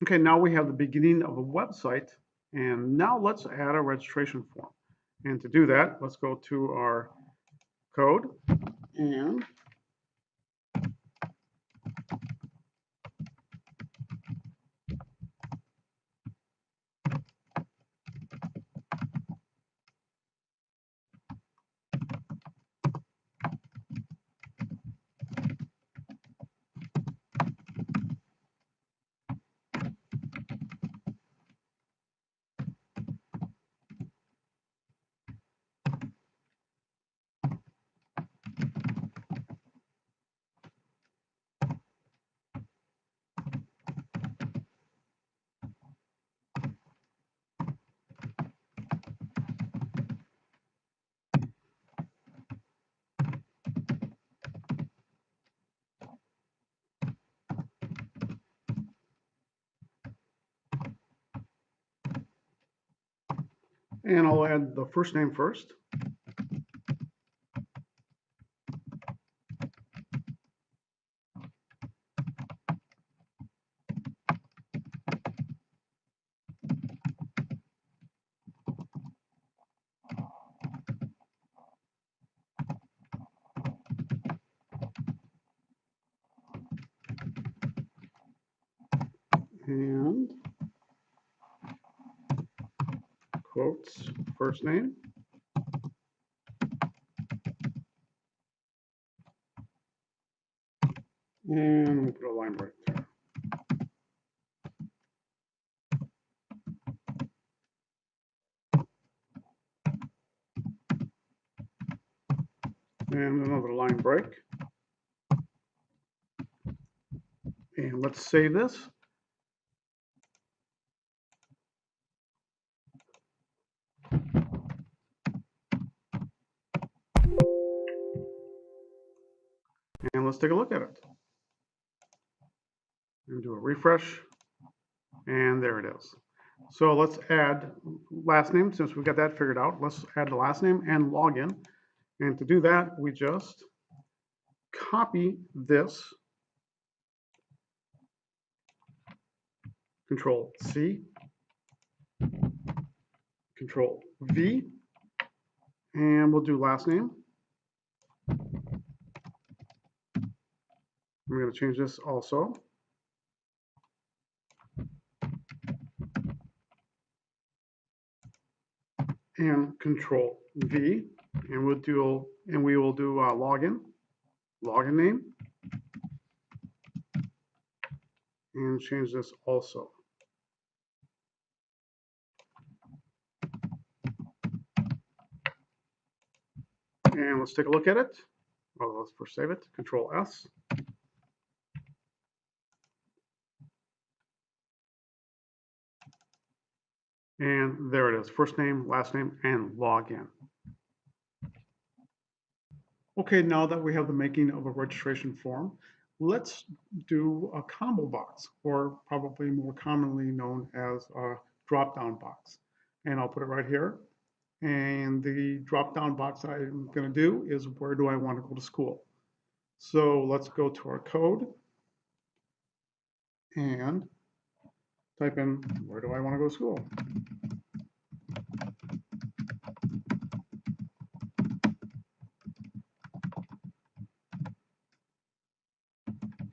Okay, now we have the beginning of a website, and now let's add a registration form. And to do that, let's go to our code and I'll add the first name first. And quotes first name, and we'll put a line break there. And another line break. And let's save this. And let's take a look at it. And do a refresh. And there it is. So let's add last name. Since we got that figured out, let's add the last name and login. And to do that, we just copy this, Control C, Control V, and we'll do last name. We're going to change this also. And Control V, and we will do login name, and change this also. And let's take a look at it. Well, let's first save it. Control S. And there it is. First name, last name, and login. Okay, now that we have the making of a registration form, let's do a combo box, or probably more commonly known as a drop-down box. And I'll put it right here. And the drop-down box I'm going to do is where do I want to go to school? So let's go to our code and type in where do I want to go to school?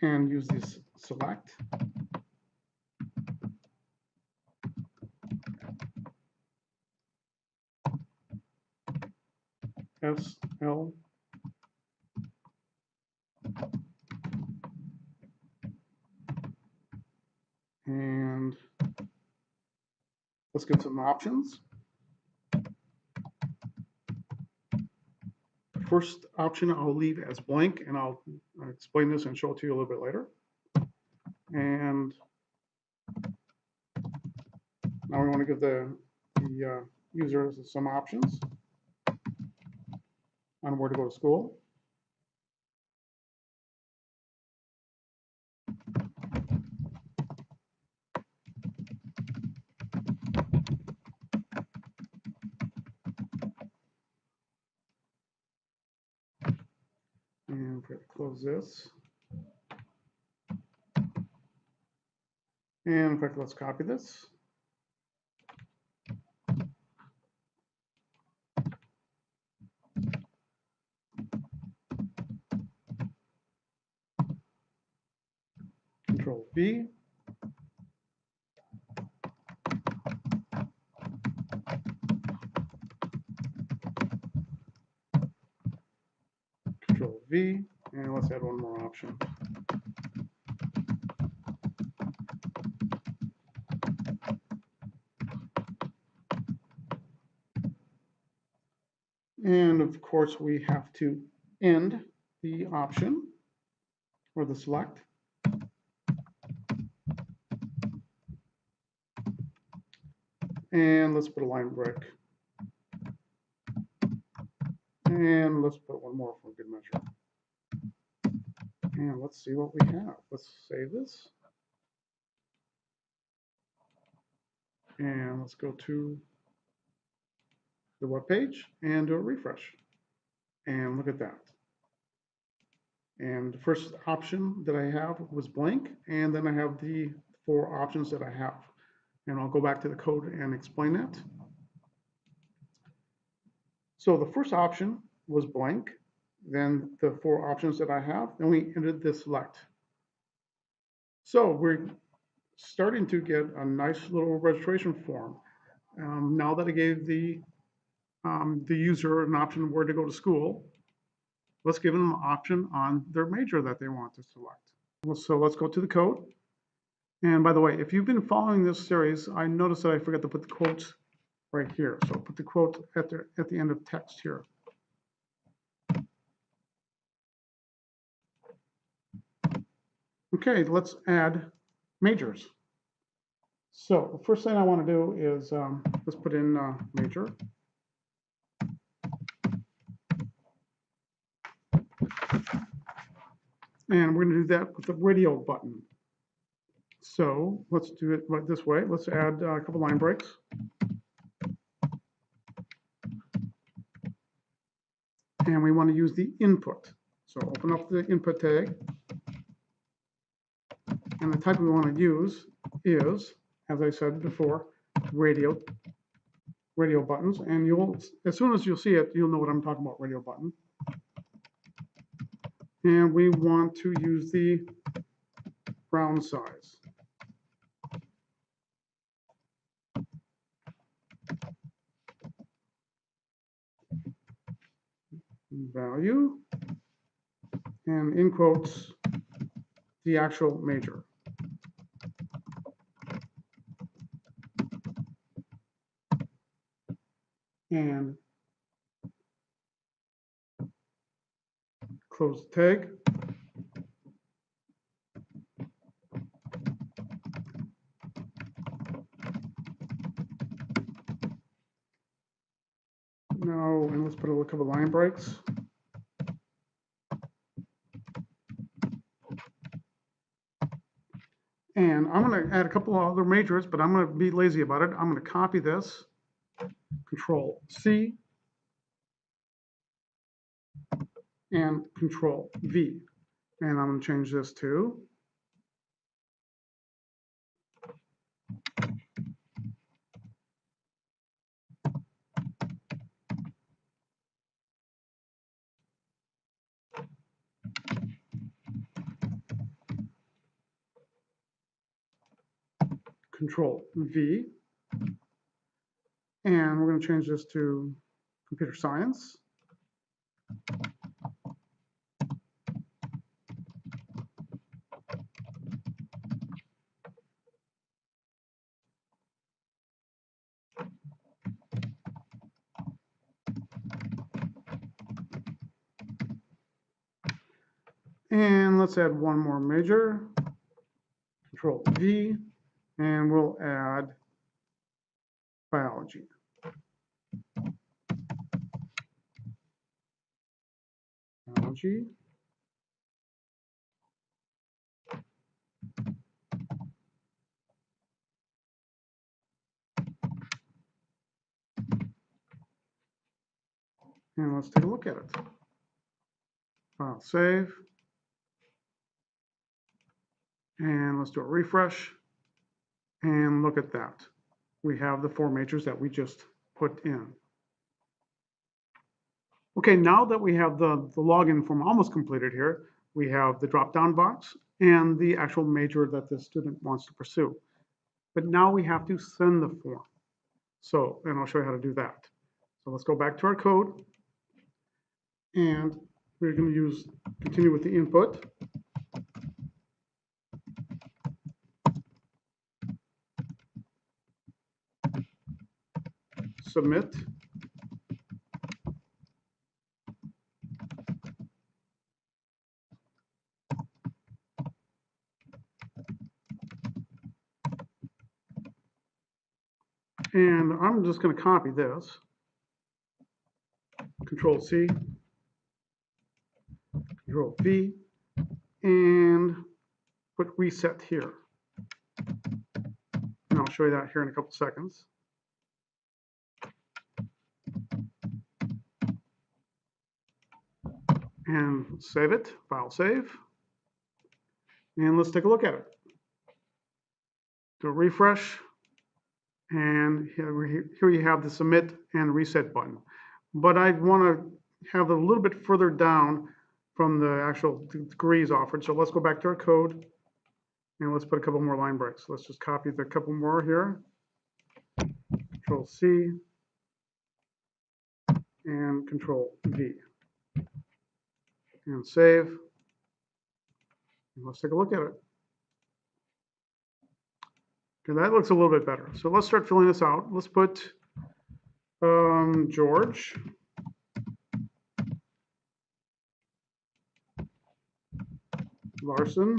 And use this select. SL and let's get some options. First option I'll leave as blank, and I'll explain this and show it to you a little bit later. And now we want to give the users some options on where to go to school. And close this. And in fact, let's copy this. Control V. Control V. And let's add one more option. And of course, we have to end the option or the select. And let's put a line break. And let's put one more for good measure. And let's see what we have. Let's save this. And let's go to the web page and do a refresh. And look at that. And the first option that I have was blank, and then I have the 4 options that I have. And I'll go back to the code and explain that. So the first option was blank, then the 4 options that I have, then we entered the select. So we're starting to get a nice little registration form. Now that I gave the user an option where to go to school, let's give them an option on their major that they want to select. So let's go to the code. And by the way, if you've been following this series, I noticed that I forgot to put the quotes right here. So put the quote at the end of text here. Okay, let's add majors. So the first thing I want to do is let's put in major. And we're going to do that with the radio button. So let's do it right this way. Let's add a couple line breaks. And we want to use the input. So open up the input tag. And the type we want to use is, as I said before, radio buttons. And you'll, as soon as you'll see it, you'll know what I'm talking about, radio button. And we want to use the round size. Value, and in quotes, the actual major. And close the tag. Now, and let's put a couple line breaks. And I'm going to add a couple of other majors, but I'm going to be lazy about it. I'm going to copy this, Control C, and Control V. And I'm going to change this to Control V. And we're going to change this to computer science. And let's add one more major, Control V, and we'll add biology. Biology. And let's take a look at it. File save. And let's do a refresh. And look at that. We have the four majors that we just put in. Okay, now that we have the login form almost completed here, we have the drop-down box and the actual major that the student wants to pursue. But now we have to send the form. So, and I'll show you how to do that. So let's go back to our code, and we're going to continue with the input, submit, and I'm just going to copy this, Control C, Control V, and put reset here. And I'll show you that here in a couple seconds. And save it, file save. And let's take a look at it. Do a refresh, and here you have the submit and reset button. But I want to have it a little bit further down from the actual degrees offered. So let's go back to our code, and let's put a couple more line breaks. Let's just copy the couple more here. Control C and Control V. And save. And let's take a look at it. Okay, that looks a little bit better. So let's start filling this out. Let's put George Larson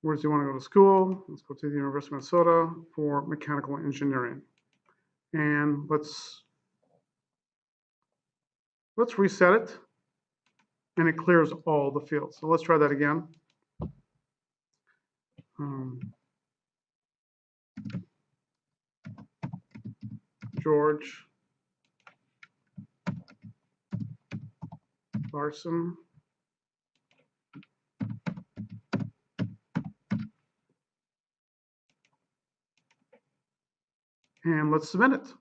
where does he want to go to school? Let's go to the University of Minnesota for mechanical engineering. And let's reset it, and it clears all the fields. So let's try that again. George Larson. And let's submit it.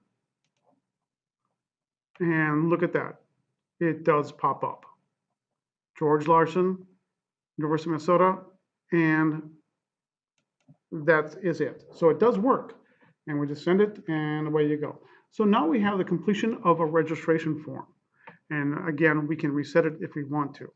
And look at that. It does pop up. George Larson, University of Minnesota, and that is it. So it does work. And we just send it, and away you go. So now we have the completion of a registration form. And again, we can reset it if we want to.